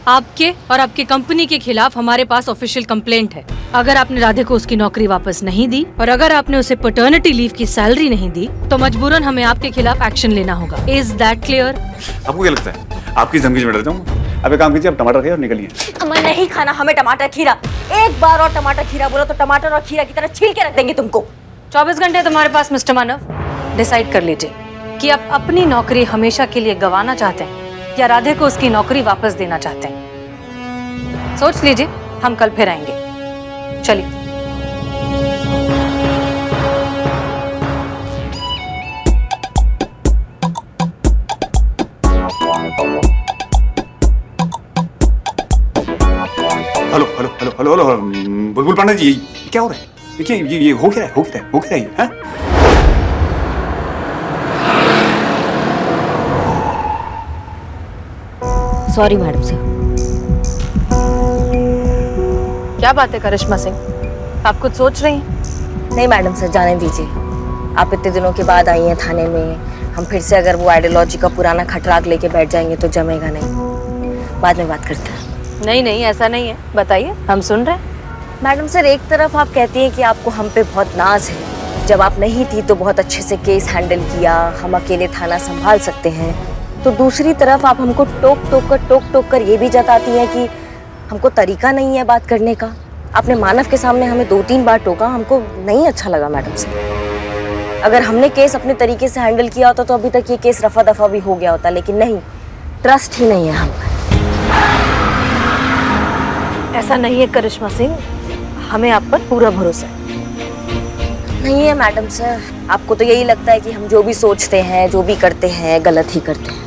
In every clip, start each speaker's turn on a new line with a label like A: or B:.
A: आपके और आपकी कंपनी के खिलाफ हमारे पास ऑफिशियल कंप्लेंट है। अगर आपने राधे को उसकी नौकरी वापस नहीं दी और अगर आपने उसे पैटर्निटी लीव की सैलरी नहीं दी तो मजबूरन हमें आपके खिलाफ एक्शन लेना होगा। Is that clear?
B: आपको क्या लगता है आपकी धमकी में डर जाऊंगा? अब एक काम कीजिए, आप टमाटर खाइए और निकलिए।
C: हमें नहीं खाना, हमें टमाटर खीरा। एक बार और टमाटर खीरा बोलो तो टमाटर और खीरा की तरह छील के रख देंगे तुमको।
A: 24 घंटे तुम्हारे पास मिस्टर मानव। डिसाइड कर लीजिए कि आप अपनी नौकरी हमेशा के लिए गंवाना चाहते हैं या राधे को उसकी नौकरी वापस देना चाहते हैं। सोच लीजिए, हम कल फिर आएंगे। चलिए।
B: Hello hello hello hello hello बुलबुल पांडे जी, ये क्या हो रहा है? देखिए ये हो क्या रहा है, हो क्या रहा है, हो क्या रहा है, हाँ?
C: Sorry madam sir.
A: क्या बात है करिश्मा सिंह, आप कुछ सोच रही हैं?
C: नहीं मैडम सर, जाने दीजिए। आप इतने दिनों के बाद आई हैं थाने में, हम फिर से अगर वो आइडियोलॉजी का पुराना खटराग लेके बैठ जाएंगे तो जमेगा नहीं। बाद में बात करते हैं।
A: नहीं नहीं, ऐसा नहीं है, बताइए, हम सुन रहे हैं।
C: मैडम सर, एक तरफ आप कहती हैं कि आपको हम पे बहुत नाज है, जब आप नहीं थी तो बहुत अच्छे से केस हैंडल किया, हम अकेले थाना संभाल सकते हैं, तो दूसरी तरफ आप हमको टोक कर ये भी जताती हैं कि हमको तरीका नहीं है बात करने का। आपने मानव के सामने हमें 2-3 बार टोका, हमको नहीं अच्छा लगा मैडम सर। अगर हमने केस अपने तरीके से हैंडल किया होता तो अभी तक ये केस रफा दफा भी हो गया होता, लेकिन नहीं, ट्रस्ट ही नहीं है हम पर।
A: ऐसा नहीं है करिश्मा सिंह, हमें आप पर पूरा भरोसा है।
C: नहीं है मैडम सर, आपको तो यही लगता है कि हम जो भी सोचते हैं, जो भी करते हैं, गलत ही करते हैं।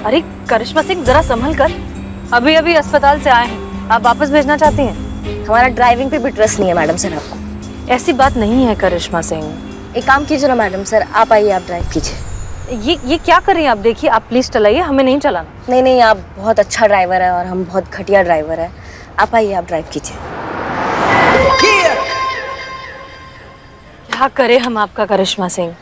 A: अरे करिश्मा सिंह, जरा संभल कर, अभी अभी अस्पताल से आए हैं, आप वापस भेजना चाहती हैं?
C: हमारा ड्राइविंग पे भी ट्रस्ट नहीं है मैडम सर आपको।
A: ऐसी बात नहीं है करिश्मा सिंह।
C: एक काम कीजिए ना मैडम सर, आप आइए, आप ड्राइव कीजिए।
A: ये क्या कर रही हैं आप? देखिए, आप प्लीज चलाइए, हमें नहीं चलाना।
C: नहीं नहीं, आप बहुत अच्छा ड्राइवर है और हम बहुत घटिया ड्राइवर है। आप आइए, आप ड्राइव कीजिए।
A: क्या करे हम आपका करिश्मा सिंह।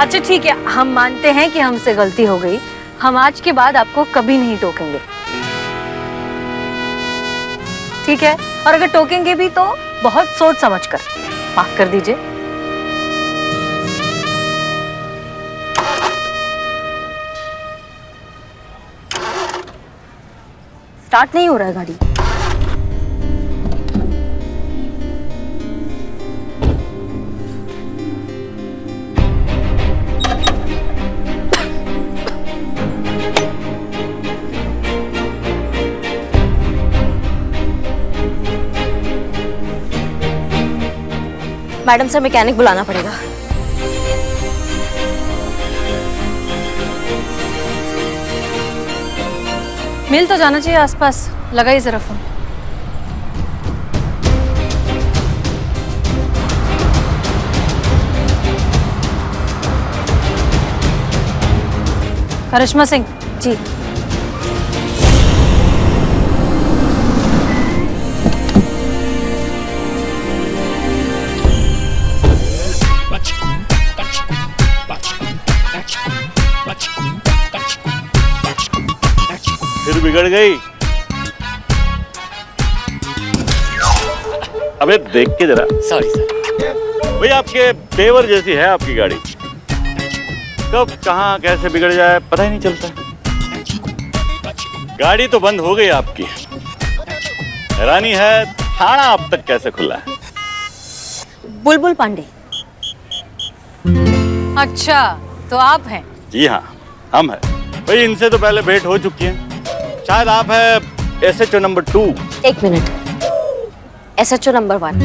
A: अच्छा ठीक है, हम मानते हैं कि हमसे गलती हो गई, हम आज के बाद आपको कभी नहीं टोकेंगे, ठीक है? और अगर टोकेंगे भी तो बहुत सोच समझ कर। माफ कर दीजिए।
C: स्टार्ट नहीं हो रहा है गाड़ी। मैडम सर, मैकेनिक बुलाना पड़ेगा।
A: मिल तो जाना चाहिए आसपास, लगाइए जरा फोन। करिश्मा सिंह
C: जी।
D: फिर बिगड़ गई। अबे देख के जरा।
E: Sorry sir.
D: भाई आपके तेवर जैसी है आपकी गाड़ी, कब कहाँ कैसे बिगड़ जाए पता ही नहीं चलता। गाड़ी तो बंद हो गई आपकी, हैरानी है थाना अब तक कैसे खुला है।
C: बुलबुल पांडे।
A: अच्छा, तो आप हैं?
D: जी हाँ, हम हैं। भाई इनसे तो पहले भेंट हो चुकी है, शायद आप है SHO नंबर 2।
C: एक मिनट, SHO नंबर 1।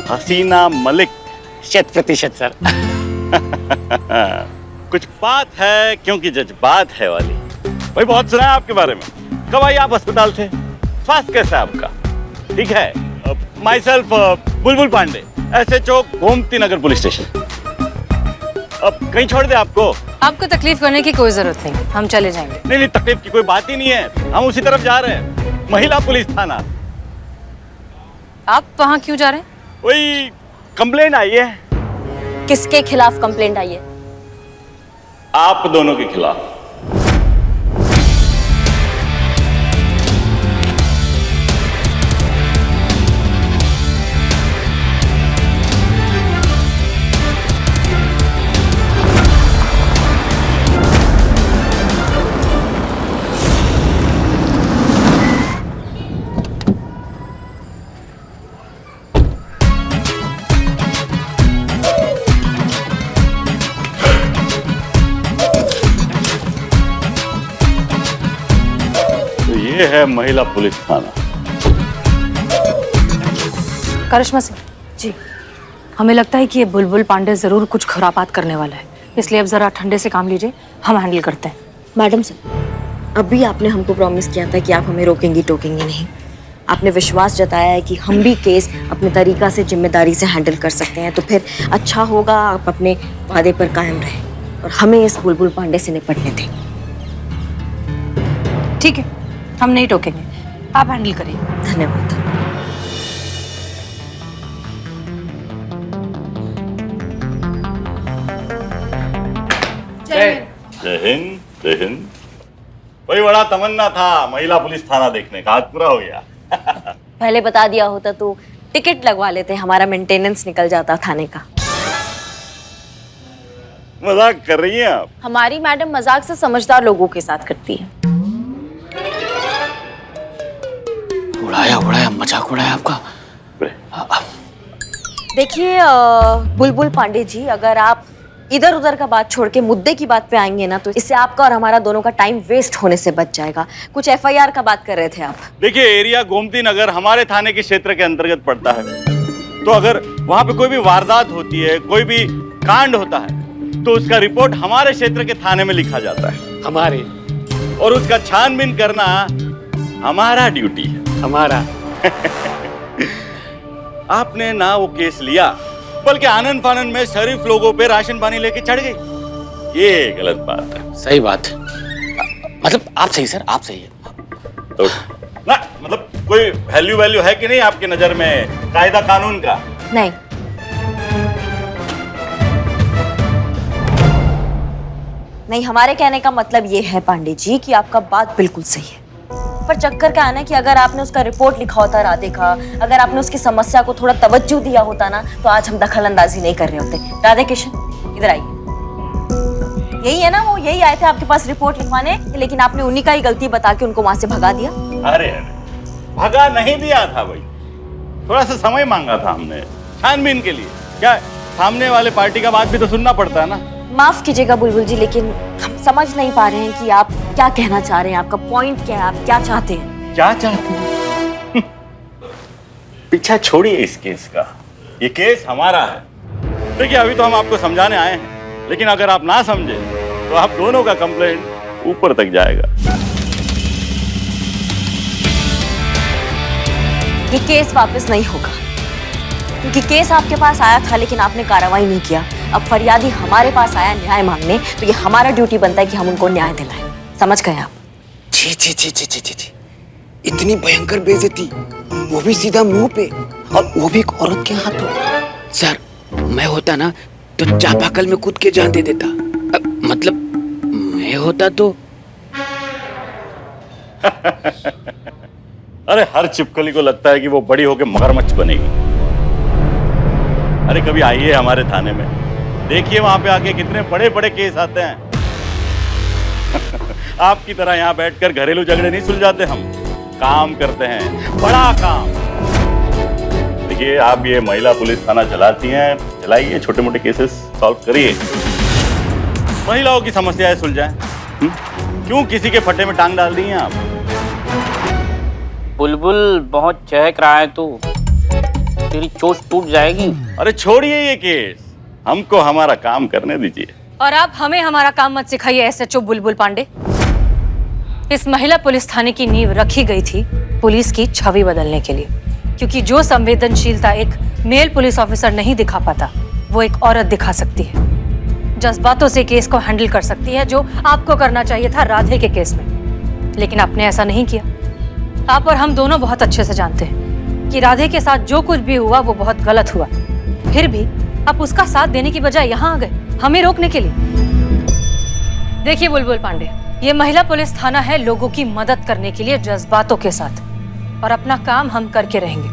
D: हसीना मलिक।
E: 100% सर।
D: कुछ बात है क्योंकि जज्बात है वाली। भाई बहुत सुना है आपके बारे में। कब आई आप अस्पताल से? स्वास्थ्य कैसा है आपका? ठीक है। My self Bulbul Pandey, SHO Gomti Nagar police station. अब कहीं छोड़ दे आपको?
A: आपको तकलीफ करने की कोई जरूरत नहीं, हम चले जाएंगे।
D: नहीं नहीं, तकलीफ की कोई बात ही नहीं है, हम उसी तरफ जा रहे हैं, महिला पुलिस थाना।
A: आप वहाँ क्यों जा रहे हैं?
D: वही कंप्लेंट आई है।
C: किसके खिलाफ कंप्लेंट आई है?
D: आप दोनों के खिलाफ। ये है महिला पुलिस थाना।
A: करिश्मा सिंह जी, हमें लगता है कि ये बुलबुल पांडे जरूर कुछ खुरापात करने वाला है, इसलिए अब जरा ठंडे से काम लीजिए, हम हैंडल करते हैं।
C: मैडम सर, अभी आपने हमको प्रॉमिस किया था कि आप हमें रोकेंगी टोकेंगी नहीं। आपने विश्वास जताया है कि हम भी केस अपने तरीका से जिम्मेदारी से हैंडल कर सकते हैं, तो फिर अच्छा होगा आप अपने वादे पर कायम रहें और हमें इस बुलबुल पांडे से निपटने दें।
A: ठीक है, हम नहीं टोकेंगे, आप हैंडल करिए।
C: धन्यवाद।
D: जय हिंद, जय हिंद। वही बड़ा तमन्ना था महिला पुलिस थाना देखने का, आज पूरा हो गया।
C: पहले बता दिया होता तो टिकट लगवा लेते, हमारा मेंटेनेंस निकल जाता थाने का।
D: मजाक कर रही हैं आप?
C: हमारी मैडम मजाक से समझदार लोगों के साथ करती है।
E: उड़ाया मजाक उड़ाया आपका।
C: देखिए बुलबुल पांडे जी, अगर आप इधर उधर का बात छोड़ के मुद्दे की बात पे आएंगे ना, तो इससे आपका और हमारा दोनों का टाइम वेस्ट होने से बच जाएगा। कुछ FIR का बात कर रहे थे आप।
D: देखिए, एरिया गोमती नगर हमारे थाने के क्षेत्र के अंतर्गत पड़ता है, तो अगर वहां पे कोई भी वारदात होती है, कोई भी कांड होता है, तो उसका रिपोर्ट हमारे क्षेत्र के थाने में लिखा जाता है।
E: हमारे
D: और उसका छानबीन करना हमारा ड्यूटी है।
E: हमारा
D: आपने ना वो केस लिया, बल्कि आनन फानन में शरीफ लोगों पे राशन पानी लेके चढ़ गई। ये गलत बात है।
E: सही बात। मतलब आप सही सर, आप सही है।
D: तो ना मतलब कोई वैल्यू है कि नहीं आपकी नजर में कायदा कानून का?
C: नहीं, नहीं, हमारे कहने का मतलब ये है पांडे जी कि आपका बात बिल्कुल सही है, पर चक्कर क्या है ना कि अगर आपने उसका रिपोर्ट लिखा होता राधे का, अगर आपने उसकी समस्या को थोड़ा तवज्जो दिया होता ना, तो आज हम दखल अंदाजी नहीं कर रहे होते। राधे किशन, इधर आइए। यही है ना, वो यही आए थे आपके पास रिपोर्ट लिखवाने, लेकिन आपने उन्हीं का ही गलती बता के उनको वहां से भगा दिया।
D: अरे भगा नहीं दिया था भाई, थोड़ा सा समय मांगा था हमने छानबीन के लिए। क्या सामने वाले पार्टी का बात भी तो सुनना पड़ता है ना।
C: माफ कीजिएगा बुलबुल जी, लेकिन हम समझ नहीं पा रहे हैं कि आप क्या कहना चाह रहे हैं, आपका पॉइंट क्या है, आप क्या चाहते हैं?
D: क्या चाहते हैं? पीछा छोड़िए इस केस का, ये केस हमारा है। देखिए, अभी तो हम आपको समझाने आए हैं, लेकिन अगर आप ना समझे तो आप दोनों का कंप्लेंट ऊपर तक जाएगा।
C: ये केस वापस नहीं होगा, क्योंकि केस आपके पास आया था लेकिन आपने कार्रवाई नहीं किया। अब फरियादी हमारे पास आया न्याय मांगने, तो ये हमारा ड्यूटी बनता है कि हम उनको न्याय दिलाएं। समझ गए आप?
F: छी छी छी छी छी छी, इतनी भयंकर बेइज्जती, वो भी सीधा मुंह पे, और वो भी एक औरत के हाथों। सर, मैं होता ना तो चापाकल में कूद के जान दे देता। मतलब मैं होता तो
D: अरे हर चिपकली को लगता है कि वो बड़ी होकर मगरमच्छ बनेगी। अरे कभी आइए हमारे थाने में, देखिए वहां पे आके कितने बड़े बड़े केस आते हैं। आपकी तरह यहाँ बैठकर घरेलू झगड़े नहीं सुलझाते, हम काम करते हैं, बड़ा काम। देखिए, आप ये महिला पुलिस थाना चलाती हैं, चलाइए, छोटे मोटे केसेस सॉल्व करिए, महिलाओं की समस्याएं सुलझाएं। क्यों किसी के फट्टे में टांग डाल दी हैं आप?
E: बुलबुल बहुत चहक रहा है, तो तेरी चोट टूट जाएगी।
D: अरे छोड़िए ये केस, हमको हमारा काम करने दीजिए।
A: और आप हमें हमारा काम मत सिखाइए SHO बुलबुल पांडे। इस महिला पुलिस थाने की नींव रखी गई थी पुलिस की छवि बदलने के लिए, क्योंकि जो संवेदनशीलता एक मेल पुलिस ऑफिसर नहीं दिखा पाता, वो एक औरत दिखा सकती है। जज्बातों से केस को हैंडल कर सकती है, जो आपको करना चाहिए था राधे के केस में, लेकिन आपने ऐसा नहीं किया। आप और हम दोनों बहुत अच्छे से जानते हैं कि राधे के साथ जो कुछ भी हुआ वो बहुत गलत हुआ। फिर भी आप उसका साथ देने की बजाय यहाँ आ गए हमें रोकने के लिए। देखिए बुलबुल पांडे, ये महिला पुलिस थाना है लोगों की मदद करने के लिए जज्बातों के साथ, और अपना काम हम करके रहेंगे।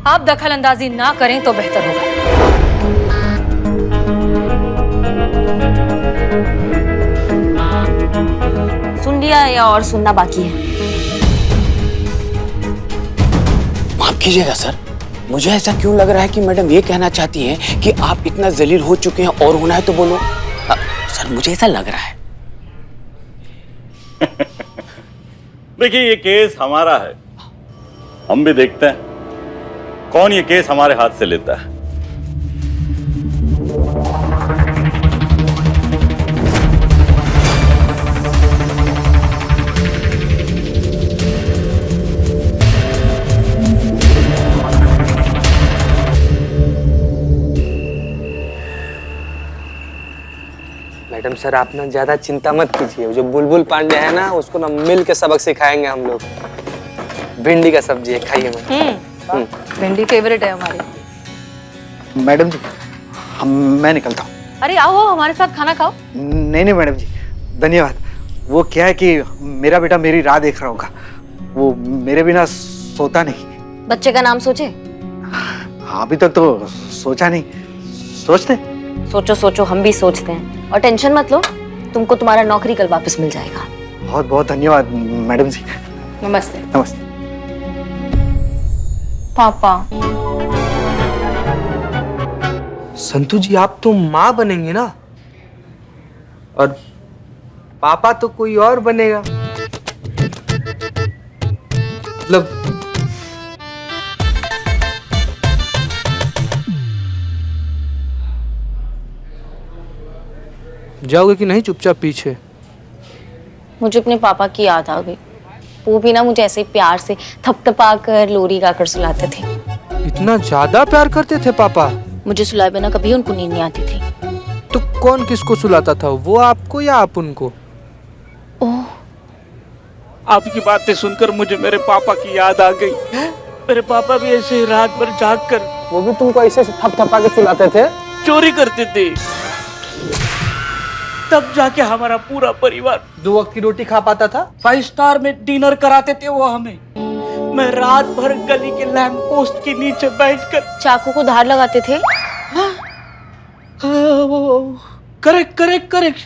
A: आप दखल अंदाजी ना करें तो बेहतर होगा।
C: सुन लिया या और सुनना बाकी है?
F: माफ कीजिएगा सर, मुझे ऐसा क्यों लग रहा है कि मैडम ये कहना चाहती हैं कि आप इतना जलील हो चुके हैं और होना है तो बोलो। सर मुझे ऐसा लग रहा है।
D: देखिए ये केस हमारा है, हम भी देखते हैं कौन ये केस हमारे हाथ से लेता है।
G: मैडम सर आप ना ज्यादा चिंता मत कीजिए, जो बुलबुल पांडे है ना उसको ना मिल के सबक सिखाएंगे हम लोग। भिंडी का सब्जी है, खाइए मैम।
A: भिंडी फेवरेट है हमारी।
H: मैडम जी मैं निकलता हूँ।
A: अरे आओ हमारे साथ खाना खाओ।
H: नहीं मैडम जी धन्यवाद। वो क्या है कि मेरा बेटा मेरी राह देख रहा होगा, वो मेरे बिना सोता नहीं।
C: बच्चे का नाम सोचे?
H: अभी तक तो सोचा नहीं, सोचते।
C: सोचो सोचो, हम भी सोचते हैं। और टेंशन मत लो, तुमको तुम्हारा नौकरी कल वापस मिल जाएगा।
H: बहुत बहुत धन्यवाद मैडम जी।
A: नमस्ते।
H: नमस्ते।
C: पापा
G: संतू जी आप तो माँ बनेंगे ना, और पापा तो कोई और बनेगा। मतलब जाओगे कि नहीं चुपचाप पीछे?
C: मुझे अपने पापा की याद आ गई। वो भी ना मुझे ऐसे ही प्यार से थपथपा कर लोरी गाकर सुलाते थे।
G: इतना ज्यादा प्यार करते थे पापा?
C: मुझे सुलाए बिना कभी उनको नींद नहीं आती थी।
G: तो कौन किसको सुलाता था, वो आपको या आप उनको?
C: ओह,
E: आपकी बातें सुनकर मुझे मेरे पापा की याद आ गई। मेरे पापा भी ऐसे ही रात भर जाग कर
G: वो भी तुमको ऐसे थपथपा के सुलाते थे?
E: चोरी करते थे, तब जाके हमारा पूरा परिवार
G: 2 वक्त की रोटी खा पाता था।
E: 5 स्टार में डिनर कराते थे वो हमें। मैं रात भर गली के लैंप पोस्ट के नीचे बैठकर
C: चाकू को धार लगाते थे।
E: करेक्ट करेक्ट करेक्ट,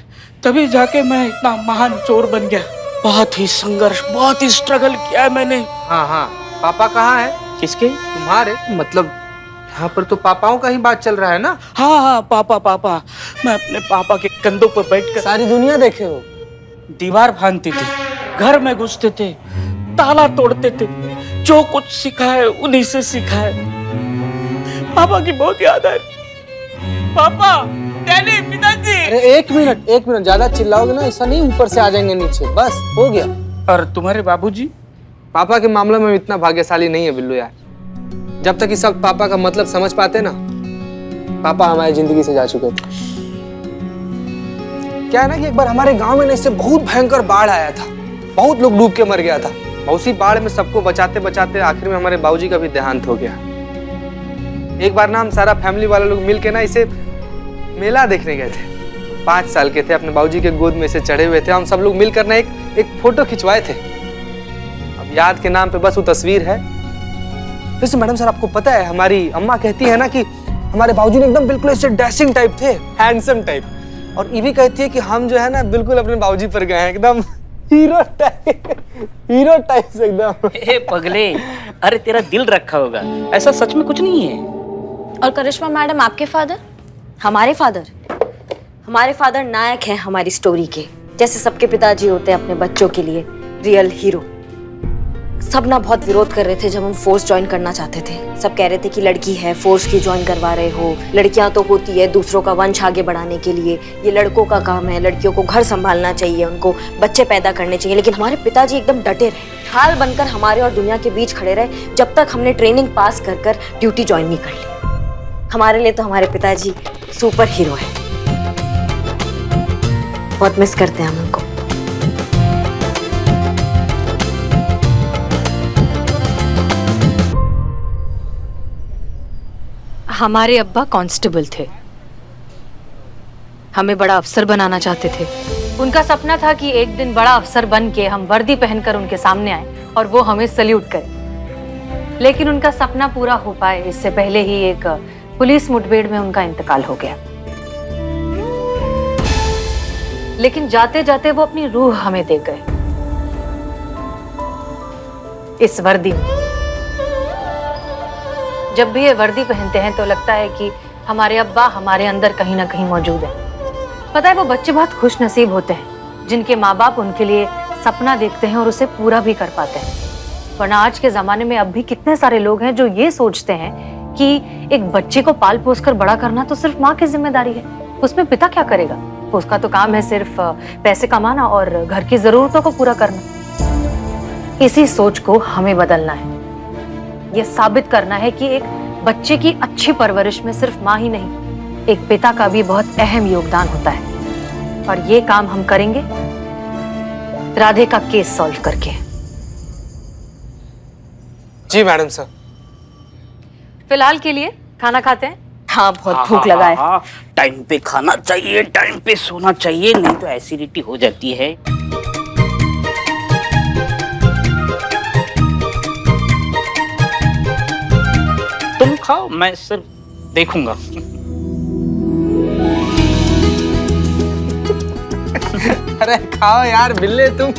E: तभी जाके मैं इतना महान चोर बन गया। बहुत ही संघर्ष, बहुत ही स्ट्रगल किया है मैंने।
G: हाँ हाँ, पापा कहाँ है?
E: किसके?
G: तुम्हारे। मतलब यहाँ पर तो पापाओं का ही बात चल रहा है ना?
E: हाँ हाँ, पापा पापा। मैं अपने पापा के कंधों पर बैठकर
G: सारी दुनिया देखे हो।
E: दीवार फांदते थे, घर में घुसते थे, ताला तोड़ते थे, जो कुछ सिखाए उन्हीं से सिखाए। पापा की बहुत याद है। पापा, डैडी, पिताजी।
G: अरे एक मिनट ज्यादा चिल्लाओगे ना, ऐसा नहीं ऊपर से आ जाएंगे नीचे, बस हो गया।
E: और तुम्हारे बाबूजी?
G: पापा के मामले में इतना भाग्यशाली नहीं है बिल्लू यार। जब तक इस वक्त पापा का मतलब समझ पाते ना, पापा हमारी जिंदगी से जा चुके थे। क्या है ना कि एक बार हमारे गांव में इससे बहुत भयंकर बाढ़ आया था, बहुत लोग डूब के मर गया था। उसी बाढ़ में सबको बचाते बचाते आखिर में हमारे बाबूजी का भी देहांत हो गया। एक बार ना हम सारा फैमिली वाले लोग मिल के ना इसे मेला देखने गए थे। 5 साल के थे, अपने बाबूजी के गोद में से चढ़े हुए थे। हम सब लोग मिलकर ना एक फोटो खिंचवाए थे। अब याद के नाम पे बस वो तस्वीर है। वैसे मैडम सर आपको पता है, हमारी अम्मा कहती है ना कि हमारे बाबूजी ने एकदम बिल्कुल ऐसे डैशिंग टाइप थे, हैंडसम टाइप। और ये भी कहती है कि हम जो है ना बिल्कुल अपने बाबूजी पर गए हैं, एकदम हीरो टाइप से एकदम।
E: ए पगले, अरे तेरा दिल रखा होगा, ऐसा सच में कुछ नहीं है।
C: और करिश्मा मैडम आपके फादर? हमारे फादर नायक हैं हमारी स्टोरी के। जैसे सबके पिताजी होते हैं अपने बच्चों के लिए रियल हीरो। सब ना बहुत विरोध कर रहे थे जब हम फोर्स ज्वाइन करना चाहते थे। सब कह रहे थे कि लड़की है, फोर्स क्यों ज्वाइन करवा रहे हो, लड़कियां तो होती है दूसरों का वंश आगे बढ़ाने के लिए, ये लड़कों का काम है, लड़कियों को घर संभालना चाहिए, उनको बच्चे पैदा करने चाहिए। लेकिन हमारे पिताजी एकदम डटे रहे, ढाल बनकर हमारे और दुनिया के बीच खड़े रहे जब तक हमने ट्रेनिंग पास कर ड्यूटी ज्वाइन नहीं कर ली। हमारे लिए तो हमारे पिताजी सुपर हीरो है। बहुत मिस करते हैं हम उनको।
A: हमारे अब्बा कांस्टेबल थे, हमें बड़ा अफसर बनाना चाहते थे। उनका सपना था कि एक दिन बड़ा अफसर बन के हम वर्दी पहनकर उनके सामने आए और वो हमें सल्यूट करें। लेकिन उनका सपना पूरा हो पाए इससे पहले ही एक पुलिस मुठभेड़ में उनका इंतकाल हो गया। लेकिन जाते जाते वो अपनी रूह हमें दे गए इस वर्दी में। जब भी ये वर्दी पहनते हैं तो लगता है कि हमारे अब्बा हमारे अंदर कहीं ना कहीं मौजूद है। पता है, वो बच्चे बहुत खुश नसीब होते हैं जिनके माँ बाप उनके लिए सपना देखते हैं और उसे पूरा भी कर पाते हैं। वरना आज के जमाने में अब भी कितने सारे लोग हैं जो ये सोचते हैं कि एक बच्चे को पाल पोस कर बड़ा करना तो सिर्फ माँ की जिम्मेदारी है, उसमें पिता क्या करेगा, उसका तो काम है सिर्फ पैसे कमाना और घर की जरूरतों को पूरा करना। इसी सोच को हमें बदलना है। यह साबित करना है कि एक बच्चे की अच्छी परवरिश में सिर्फ माँ ही नहीं, एक पिता का भी बहुत अहम योगदान होता है। और ये काम हम करेंगे राधे का केस सॉल्व करके।
G: जी मैडम सर।
A: फिलहाल के लिए खाना खाते हैं।
C: हाँ, बहुत भूख लगा है।
E: टाइम पे खाना चाहिए, टाइम पे सोना चाहिए, नहीं तो एसिडिटी हो जाती है। तुम खाओ, मैं सिर्फ देखूंगा।
G: अरे खाओ यार बिल्ले तुम।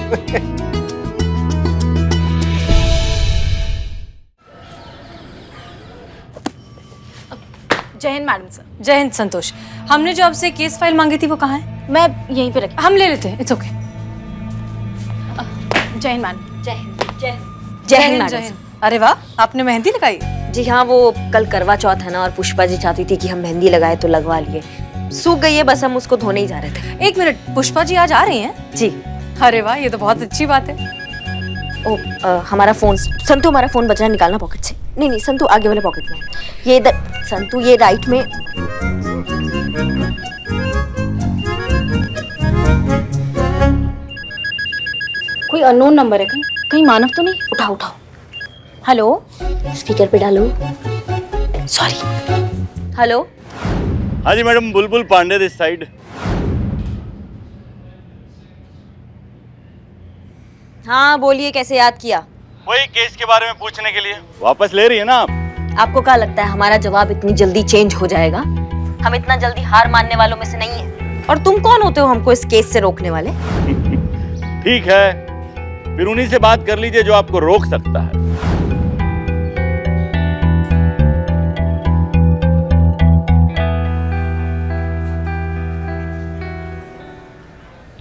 A: जय हिंद मैडम सर। जय हिंद संतोष। हमने जो आपसे केस फाइल मांगी थी वो कहाँ है?
C: मैं यहीं पे रखी।
A: हम ले लेते हैं, इट्स ओके। जय हिंद मैडम।
C: जय हिंद। जय हिंद। जय हिंद मैडम सर।
A: अरे वाह, आपने मेहंदी लगाई?
C: जी हाँ, वो कल करवा चौथ है ना और पुष्पा जी चाहती थी कि हम मेहंदी लगाए तो लगवा लिए। सूख गई है, बस हम उसको धोने ही जा रहे थे।
A: एक मिनट, पुष्पा जी आज आ रही हैं?
C: जी।
A: अरे वाह, ये तो बहुत अच्छी बात है।
C: हमारा फोन, संतु हमारा फोन बचा है, निकालना पॉकेट से। नहीं संतु आगे वाले पॉकेट में, ये इधर। संतु ये राइट में।
I: कोई अननोन नंबर है, कहीं मानव तो नहीं?
C: उठाओ उठाओ,
I: हेलो,
C: स्पीकर पे डालो। सॉरी। हेलो।
D: हाँ जी madam, Bulbul Pandey this side.
C: हाँ बोलिए, कैसे याद किया?
D: वही केस के बारे में पूछने के लिए। वापस ले रही है ना आप?
C: आपको क्या लगता है हमारा जवाब इतनी जल्दी चेंज हो जाएगा? हम इतना जल्दी हार मानने वालों में से नहीं है। और तुम कौन होते हो हमको इस केस से रोकने वाले?
D: ठीक है, फिर उन्हीं से बात कर लीजिए जो आपको रोक सकता है।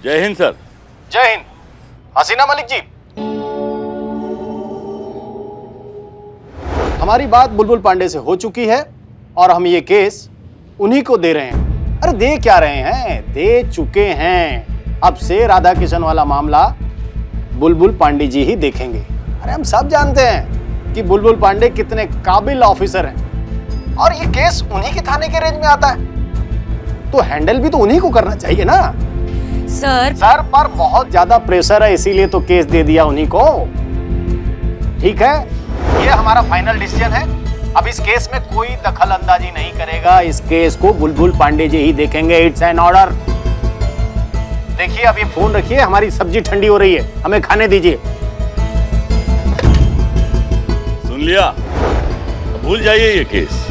D: जय हिंद सर।
J: जय हिंद। हसीना मलिक जी, हमारी बात बुलबुल पांडे से हो चुकी है और हम ये केस उन्हीं को दे रहे हैं। अरे दे क्या रहे हैं, दे चुके हैं। अब से राधा किशन वाला मामला बुलबुल पांडे जी ही देखेंगे। अरे हम सब जानते हैं कि बुलबुल पांडे कितने काबिल ऑफिसर हैं और ये केस उन्हीं के थाने के रेंज में आता है, तो हैंडल भी तो उन्हीं को करना चाहिए ना। सर पर बहुत ज्यादा प्रेशर है, इसीलिए तो केस दे दिया उन्हीं को। ठीक है, ये हमारा फाइनल डिसीजन है। अब इस केस में कोई दखल अंदाजी नहीं करेगा, इस केस को बुलबुल पांडे जी ही देखेंगे। It's an order. देखिए, अब ये फोन रखिए, हमारी सब्जी ठंडी हो रही है, हमें खाने दीजिए।
D: सुन लिया, भूल जाइए ये केस।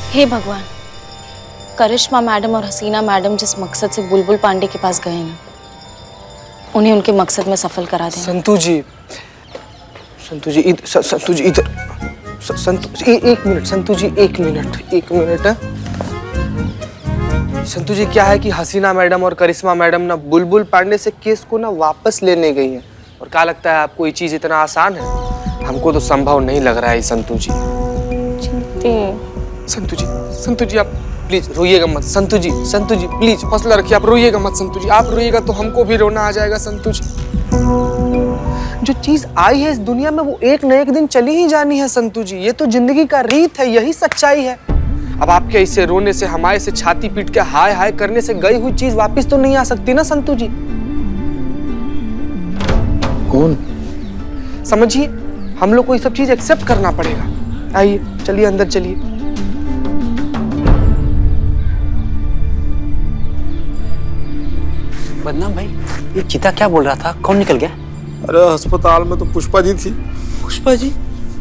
I: हे भगवान, करिश्मा मैडम और हसीना मैडम जिस मकसद से बुलबुल पांडे के पास गए ना, उन्हें उनके मकसद में सफल करा देना।
G: संतु जी इधर। एक मिनट संतु जी, एक मिनट है। संतु जी, क्या है कि हसीना मैडम और करिश्मा मैडम ना बुलबुल पांडे से केस को ना वापस लेने गई हैं। और क्या लगता है आपको ये चीज इतना आसान है? हमको तो संभव नहीं लग रहा है संतु जी। संतु जी आप प्लीज रोइएगा मत। संतु जी प्लीज हौसला रखिए, आप रोइएगा मत। संतु जी, आप रोइएगा तो हमको भी रोना आ जाएगा। संतु जी, जो चीज आई है इस दुनिया में वो एक न एक दिन चली ही जानी है। संतु जी, ये तो जिंदगी का रीत है, यही सच्चाई है। अब आपके ऐसे रोने से, हमारे से छाती पीट के हाय हाय करने से गई हुई चीज वापस तो नहीं आ सकती ना संतू जी।
F: कौन?
G: समझिए, हम लोग को ये सब चीज एक्सेप्ट करना पड़ेगा। आइए, चलिए अंदर चलिए।
H: बदनाम भाई, ये चीता क्या बोल रहा था? कौन निकल गया?
K: अरे अस्पताल में तो पुष्पा जी थी।
E: पुष्पा जी?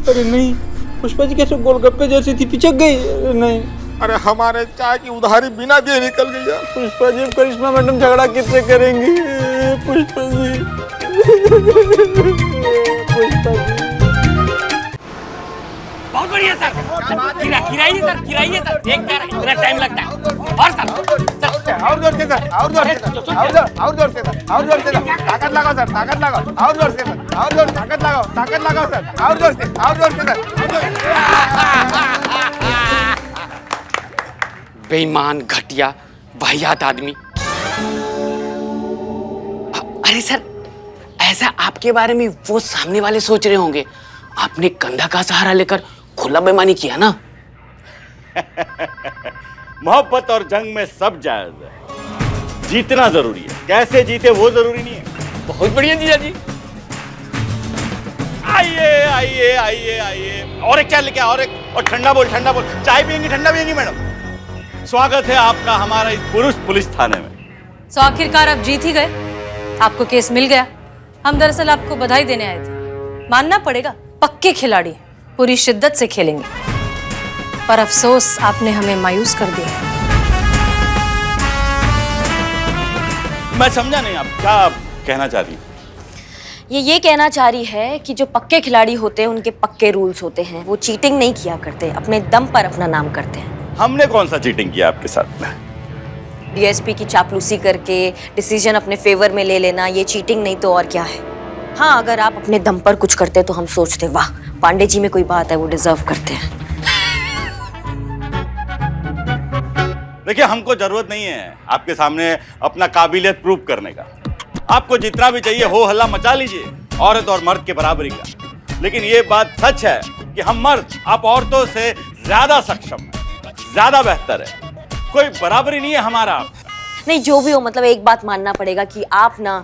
E: अरे नहीं, पुष्पा जी कैसे गोलगप्पे जैसी थी, पिचक गई? नहीं।
K: अरे हमारे चाय की उधारी बिना दिए निकल गई यार।
E: पुष्पा जी, करिश्मा मैडम झगड़ा किससे करेंगी? पुष्पा जी, पुष्पा जी।
F: बहुत बढ़िया सर। गिराइए सर, गिराइए सर। देख यार, इतना टाइम लगता है। और सर,
K: और जोर से सर, और जोर से सर, और जोर से सर, और जोर से सर। ताकत लगाओ सर, ताकत लगाओ, और जोर से सर, और जोर, ताकत लगाओ सर, और जोर से, और जोर से सर।
F: बेईमान, घटिया, वाहियात आदमी। अरे सर, ऐसा आपके बारे में वो सामने वाले सोच रहे होंगे। आपने कंधा का सहारा लेकर खुला बेईमानी किया ना।
D: मोहब्बत और जंग में सब जायज है। जीतना जरूरी है, कैसे जीते वो जरूरी नहीं है।
F: बहुत बढ़िया जीजा जी।
D: आइए आइए आइए आइए, और एक चाय लेके आओ, और ठंडा बोल, ठंडा बोल। चाय पियेंगी, ठंडा पियेंगी मैडम? स्वागत है आपका हमारा इस पुरुष पुलिस थाने में।
A: सो आखिरकार आप जीत ही गए, आपको केस मिल गया। हम दरअसल आपको बधाई देने आए थे। मानना पड़ेगा, पक्के खिलाड़ी, पूरी शिद्दत से खेलेंगे, पर अफसोस आपने हमें मायूस कर दिया।
D: मैं समझा नहीं, आप क्या कहना चाह रही हैं?
C: ये कहना चाह रही है कि जो पक्के खिलाड़ी होते हैं उनके पक्के रूल्स होते हैं। वो चीटिंग नहीं किया करते, अपने दम पर अपना नाम करते हैं।
D: हमने कौन सा चीटिंग किया आपके साथ में?
C: डीएसपी की चापलूसी करके डिसीजन अपने फेवर में ले लेना, ये चीटिंग नहीं तो और क्या है। हाँ, अगर आप अपने दम पर कुछ करते तो हम सोचते वाह, पांडे जी में कोई बात है, वो डिजर्व करते हैं।
D: देखिए, हमको जरूरत नहीं है आपके सामने अपना काबिलियत प्रूव करने का। आपको जितना भी चाहिए हो हल्ला मचा लीजिए, औरत और मर्द के बराबरी का। लेकिन ये बात सच है कि हम मर्द आप औरतों से ज्यादा सक्षम हैं, ज्यादा बेहतर है। कोई बराबरी नहीं है हमारा।
C: नहीं, जो भी हो, मतलब एक बात मानना पड़ेगा कि आप ना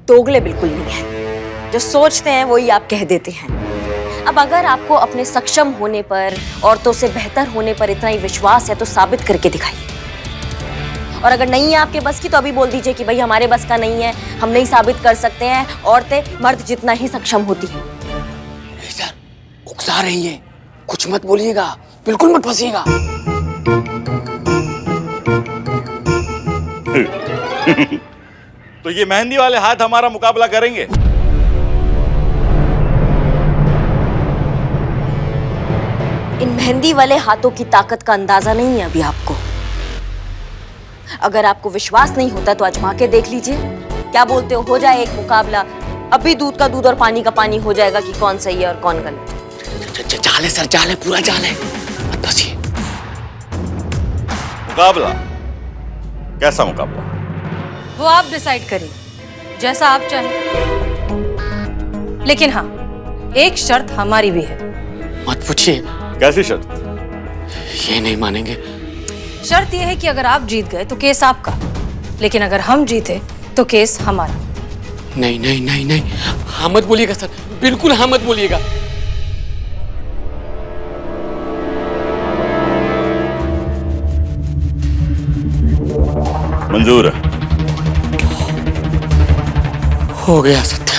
C: दोगले बिल्कुल नहीं हैं। जो सोचते हैं वही आप कह देते हैं। अब अगर आपको अपने सक्षम होने पर, औरतों से बेहतर होने पर इतना ही विश्वास है तो साबित करके दिखाइए। और अगर नहीं है आपके बस की तो अभी बोल दीजिए कि भाई हमारे बस का नहीं है, हम नहीं साबित कर सकते हैं, औरतें मर्द जितना ही सक्षम होती हैं।
F: सर, उकसा रही हैं, कुछ मत बोलिएगा, बिल्कुल मत फंसिएगा।
D: तो ये मेहंदी वाले हाथ हमारा मुकाबला करेंगे?
C: इन मेहंदी वाले हाथों की ताकत का अंदाजा नहीं है अभी आपको। अगर आपको विश्वास नहीं होता तो आजमा के देख लीजिए। क्या बोलते हो जाए एक मुकाबला? अभी दूध का दूध और पानी का पानी हो जाएगा कि कौन सही है और कौन गलत।
F: जाल है सर, जाल है, पूरा जाल है, मत फंसिए।
D: मुकाबला? कैसा मुकाबला?
A: वो आप डिसाइड करिए, जैसा आप चाहें। लेकिन हाँ, एक शर्त हमारी भी है।
F: मत पूछिए।
D: कैसी शर्त?
F: ये नहीं मानेंगे।
A: शर्त यह है कि अगर आप जीत गए तो केस आपका, लेकिन अगर हम जीते तो केस हमारा।
F: नहीं नहीं नहीं नहीं, हाँ मत बोलिएगा सर, बिल्कुल हाँ मत बोलिएगा।
D: मंजूर है।
F: हो गया सत्य।